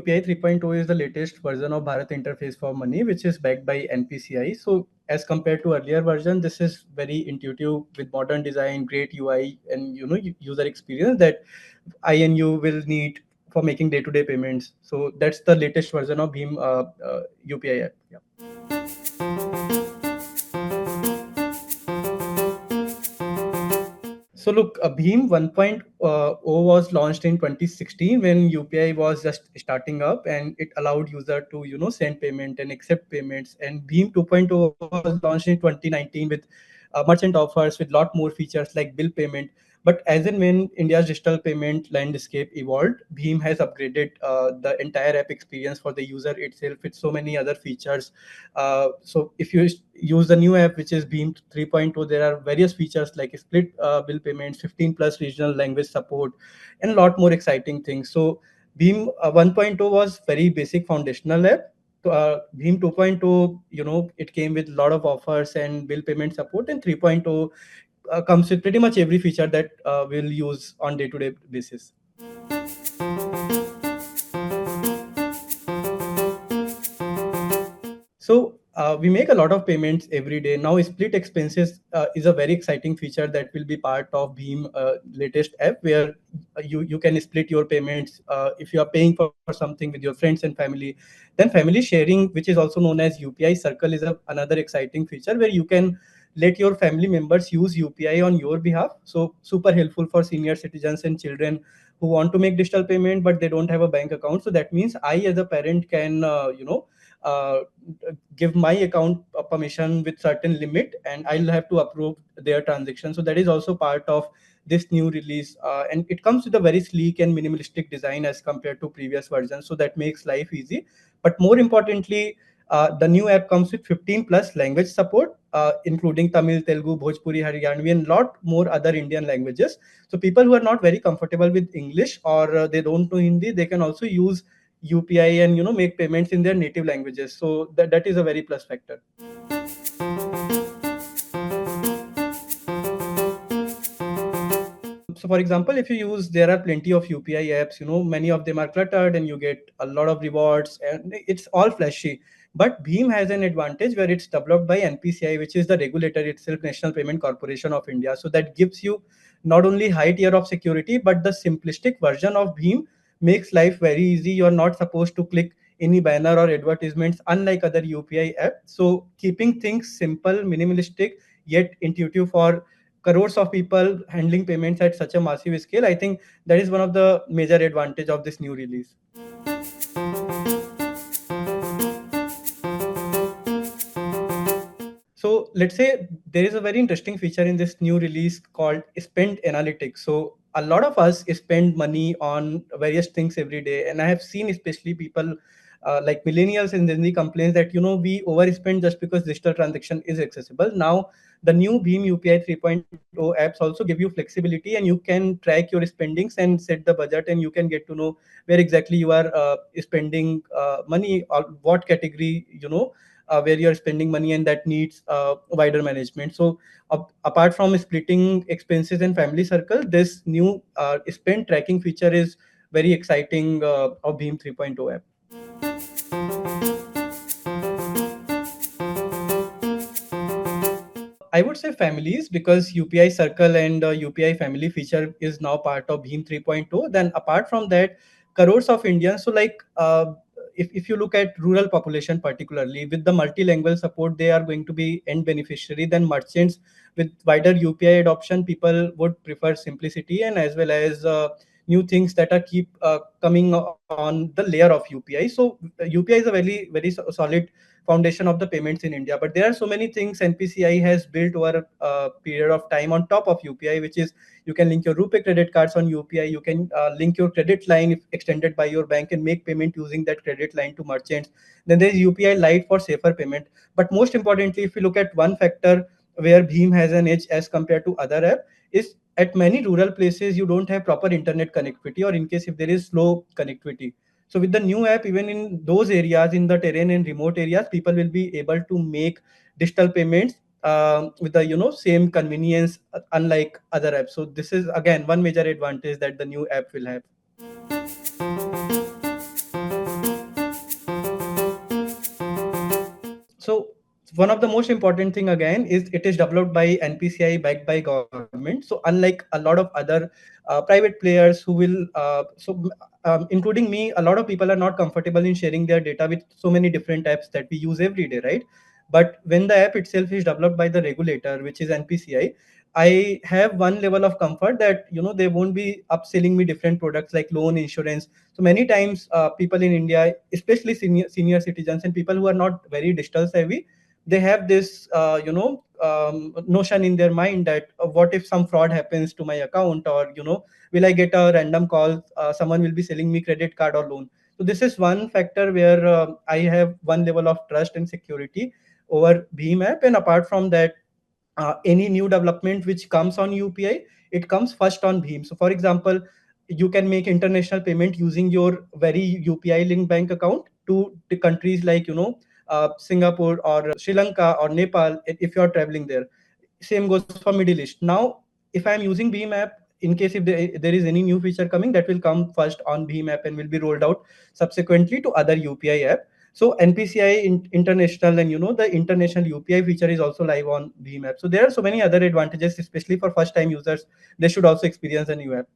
UPI 3.0 is the latest version of Bharat Interface for Money, which is backed by NPCI. So as compared to earlier version, this is very intuitive with modern design, great UI, and user experience that I and you will need for making day-to-day payments. So that's the latest version of BHIM UPI app. Yeah. So look, BHIM 1.0 was launched in 2016 when UPI was just starting up, and it allowed user to send payment and accept payments. And BHIM 2.0 was launched in 2019 with merchant offers with lot more features like bill payment. But as and when India's digital payment landscape evolved, BHIM has upgraded the entire app experience for the user itself with so many other features. So if you use the new app, which is BHIM 3.0, there are various features like split bill payments, 15 plus regional language support, and a lot more exciting things. So BHIM 1.0 was very basic foundational app. BHIM 2.0, it came with a lot of offers and bill payment support, and 3.0 comes with pretty much every feature that we'll use on day-to-day basis. So we make a lot of payments every day. Now, split expenses is a very exciting feature that will be part of BHIM latest app, where you can split your payments. If you are paying for something with your friends and family, then family sharing, which is also known as UPI Circle, is another exciting feature where you can let your family members use UPI on your behalf. So super helpful for senior citizens and children who want to make digital payment but they don't have a bank account. So that means I, as a parent, can uh, give my account a permission with certain limit, and I'll have to approve their transaction. So that is also part of this new release, and it comes with a very sleek and minimalistic design as compared to previous versions, so that makes life easy. But more importantly, the new app comes with 15 plus language support, including Tamil, Telugu, Bhojpuri, Haryanvi, and lot more other Indian languages. So people who are not very comfortable with English, or they don't know Hindi, they can also use UPI and make payments in their native languages. So that is a very plus factor. So for example, if you use, there are plenty of UPI apps, many of them are cluttered and you get a lot of rewards and it's all flashy. But BHIM has an advantage where it's developed by NPCI, which is the regulator itself, National Payment Corporation of India. So that gives you not only high tier of security, but the simplistic version of BHIM makes life very easy. You're not supposed to click any banner or advertisements, unlike other UPI apps. So keeping things simple, minimalistic, yet intuitive for crores of people handling payments at such a massive scale, I think that is one of the major advantage of this new release. So let's say there is a very interesting feature in this new release called spend analytics. So a lot of us spend money on various things every day, and I have seen especially people like millennials and Gen Z complains that we overspend just because digital transaction is accessible. Now the new BHIM UPI 3.0 apps also give you flexibility, and you can track your spendings and set the budget, and you can get to know where exactly you are spending money, or what category where you're spending money, and that needs wider management. So apart from splitting expenses and family circle, this new spend tracking feature is very exciting of BHIM 3.0 app. I would say families, because UPI Circle and UPI Family feature is now part of BHIM 3.0. Then apart from that, crores of Indians. So like if you look at rural population particularly, with the multilingual support, they are going to be end beneficiary. Then merchants with wider UPI adoption, people would prefer simplicity and as well as new things that are keep coming on the layer of UPI. So UPI is a very solid foundation of the payments in India. But there are so many things NPCI has built over a period of time on top of UPI, which is you can link your RuPay credit cards on UPI. You can link your credit line if extended by your bank and make payment using that credit line to merchants. Then there is UPI Lite for safer payment. But most importantly, if you look at one factor where BHIM has an edge as compared to other app, is at many rural places you don't have proper internet connectivity, or in case if there is slow connectivity. So with the new app, even in those areas, in the terrain and remote areas, people will be able to make digital payments with the same convenience, unlike other apps. So this is again one major advantage that the new app will have. one of the most important thing again is it is developed by NPCI, backed by government. So unlike a lot of other private players who will including me, a lot of people are not comfortable in sharing their data with so many different apps that we use every day, right? But when the app itself is developed by the regulator, which is NPCI, I have one level of comfort that they won't be upselling me different products like loan, insurance. So many times, people in India, especially senior citizens and people who are not very digital savvy, they have this notion in their mind that what if some fraud happens to my account, or will I get a random call, someone will be selling me credit card or loan. So this is one factor where I have one level of trust and security over Bhim app. And apart from that, any new development which comes on UPI, it comes first on Bhim. So, for example, you can make international payment using your very UPI linked bank account to the countries like Singapore or Sri Lanka or Nepal if you are traveling there. Same goes for Middle East. Now, if I am using Beam app, in case if there is any new feature coming, that will come first on Beam app and will be rolled out subsequently to other UPI app. So NPCI international and the international UPI feature is also live on Beam app. So there are so many other advantages, especially for first time users. They should also experience a new app.